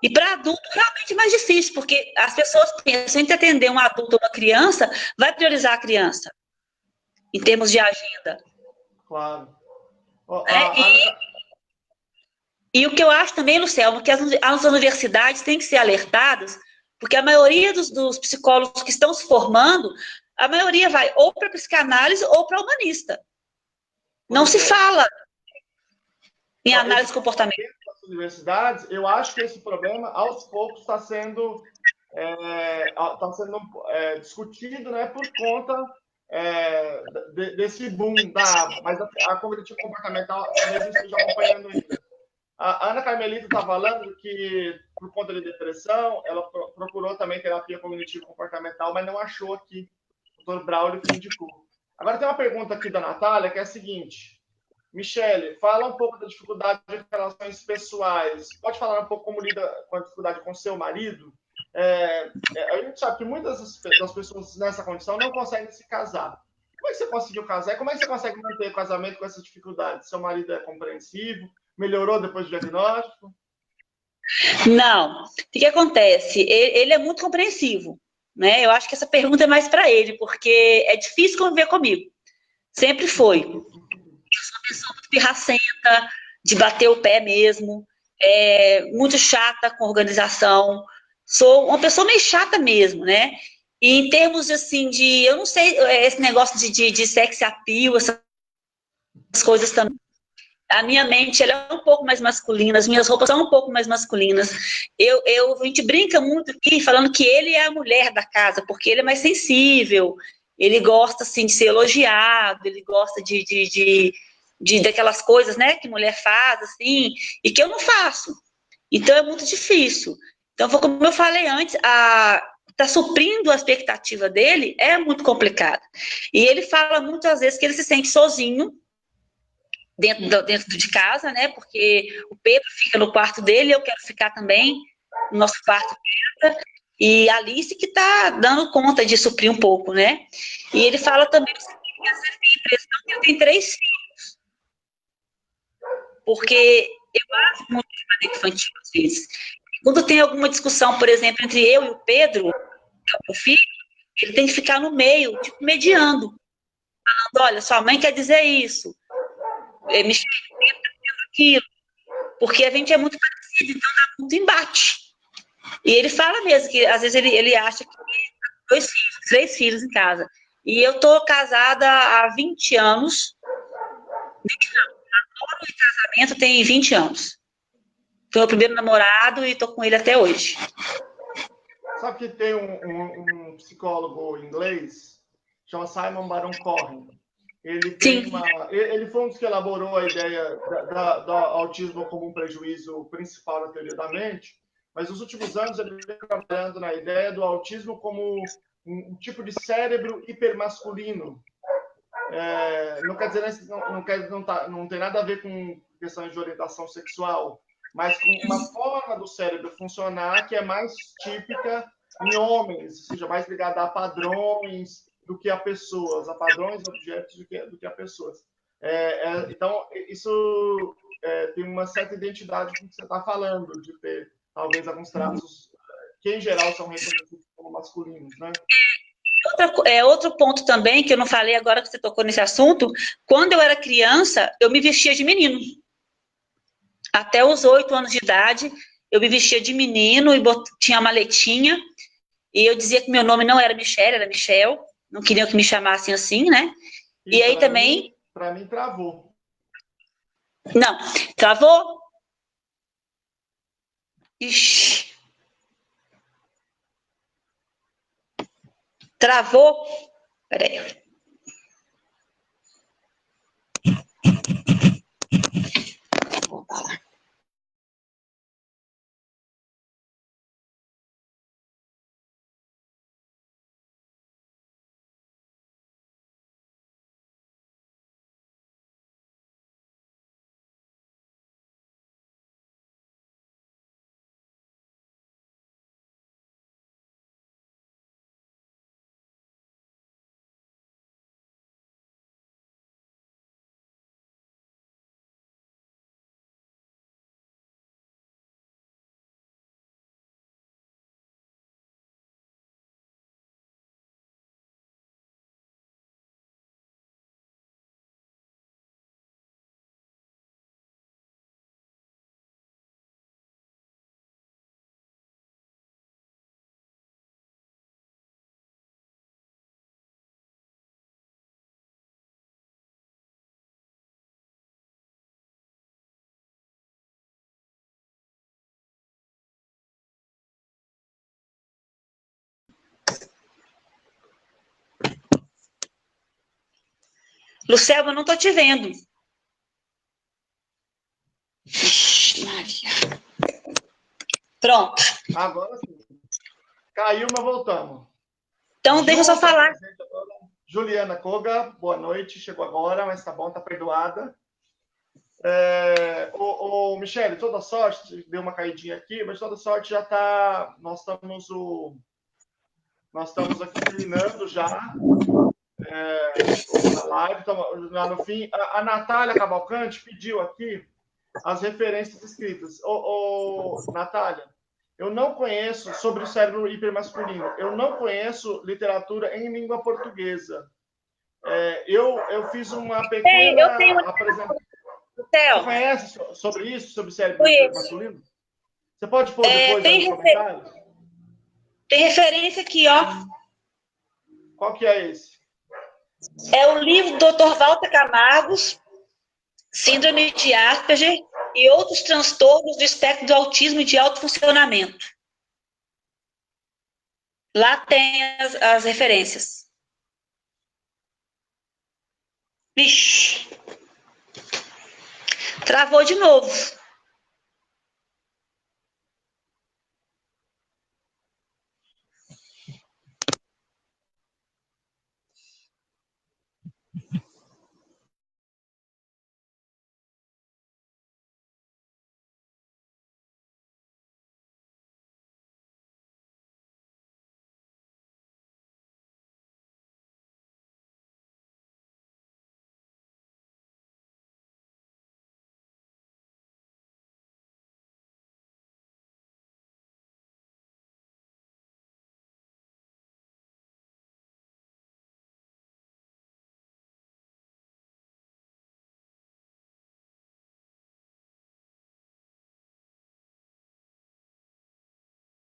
B: E para adulto, realmente é mais difícil, porque as pessoas pensam em atender um adulto ou uma criança, vai priorizar a criança, em termos de agenda.
A: Claro.
B: E o que eu acho também, Luciano, que as universidades têm que ser alertadas, porque a maioria dos psicólogos que estão se formando, a maioria vai ou para psicanálise ou para humanista. Não se fala em análise de comportamento.
A: Nas universidades, eu acho que esse problema, aos poucos, está sendo discutido, né, por conta desse boom da aba. Mas a cognitivo comportamental talvez esteja acompanhando ainda. A Ana Carmelita está falando que, por conta de depressão, ela procurou também terapia cognitivo-comportamental, mas não achou aqui o Dr. Braulio que indicou. Agora tem uma pergunta aqui da Natália, que é a seguinte: Michele, fala um pouco da dificuldade de relações pessoais. Pode falar um pouco como lida com a dificuldade com seu marido? A gente sabe que muitas das pessoas nessa condição não conseguem se casar. Como é que você conseguiu casar? Como é que você consegue manter o casamento com essas dificuldades? Seu marido é compreensivo? Melhorou depois do diagnóstico?
B: Não. O que acontece? Ele é muito compreensivo, né? Eu acho que essa pergunta é mais para ele, porque é difícil conviver comigo. Sempre foi. Eu sou uma pessoa muito pirracenta, de bater o pé mesmo, muito chata com organização. Sou uma pessoa meio chata mesmo, né? E em termos, assim, eu não sei, esse negócio de sex appeal, essas coisas também. A minha mente ela é um pouco mais masculina, as minhas roupas são um pouco mais masculinas. A gente brinca muito aqui falando que ele é a mulher da casa, porque ele é mais sensível, ele gosta assim, de ser elogiado, ele gosta daquelas coisas, né, que mulher faz, assim, e que eu não faço. Então é muito difícil. Então, foi como eu falei antes, tá suprindo a expectativa dele é muito complicado. E ele fala muitas vezes que ele se sente sozinho dentro de casa, né? Porque o Pedro fica no quarto dele, eu quero ficar também no nosso quarto. E a Alice que está dando conta de suprir um pouco, né? E ele fala também que às vezes tem a impressão que ele tem 3 filhos. Porque eu acho muito de maneira infantil, às vezes. Quando tem alguma discussão, por exemplo, entre eu e o Pedro, o filho, ele tem que ficar no meio, tipo, mediando. Falando, olha, sua mãe quer dizer isso. Michele, aquilo. Porque a gente é muito parecido, então dá muito embate. E ele fala mesmo que às vezes ele acha que tem 2 filhos, 3 filhos em casa. E eu tô casada há 20 anos. 20 não, namoro e casamento tem 20 anos. Foi o primeiro namorado e tô com ele até hoje.
A: Sabe que tem um psicólogo inglês, chama Simon Baron-Cohen. Ele foi um dos que elaborou a ideia do autismo como um prejuízo principal na teoria da mente, mas nos últimos anos ele vem trabalhando na ideia do autismo como um tipo de cérebro hipermasculino. Não quer dizer, não tem nada a ver com questões de orientação sexual, mas com uma forma do cérebro funcionar que é mais típica em homens, ou seja, mais ligada a padrões do que a pessoas, a padrões e objetos do que a pessoas. Então, isso tem uma certa identidade com o que você está falando, de ter talvez alguns traços que, em geral, são reconhecidos como masculinos, né?
B: Outro ponto também, que eu não falei agora que você tocou nesse assunto, quando eu era criança, eu me vestia de menino. Até os 8 anos de idade, eu me vestia de menino e tinha uma maletinha, e eu dizia que meu nome não era Michele, era Michel, não queriam que me chamassem assim, né? E aí também...
A: Para mim, travou.
B: Não, travou? Ixi. Travou? Peraí. Vou voltar lá. Lucelma, eu não tô te vendo. Ixi, Maria. Pronto.
A: Agora sim. Caiu, mas voltamos.
B: Então, deixa eu só falar.
A: Juliana Koga, boa noite. Chegou agora, mas tá bom, tá perdoada. Michele, toda sorte, deu uma caidinha aqui, mas toda sorte já tá. Nós estamos aqui terminando já a live, lá no fim. A Natália Cavalcante pediu aqui as referências escritas. Natália, eu não conheço sobre o cérebro hipermasculino, eu não conheço literatura em língua portuguesa. Eu fiz uma pequena apresentação. Você conhece sobre isso, sobre o cérebro hipermasculino? Você pode pôr depois aí nos comentários?
B: Tem referência aqui, ó.
A: Qual que é esse?
B: É o livro do Dr. Walter Camargos, Síndrome de Asperger e outros transtornos do espectro do autismo e de alto funcionamento. Lá tem as referências. Vixe. Travou de novo.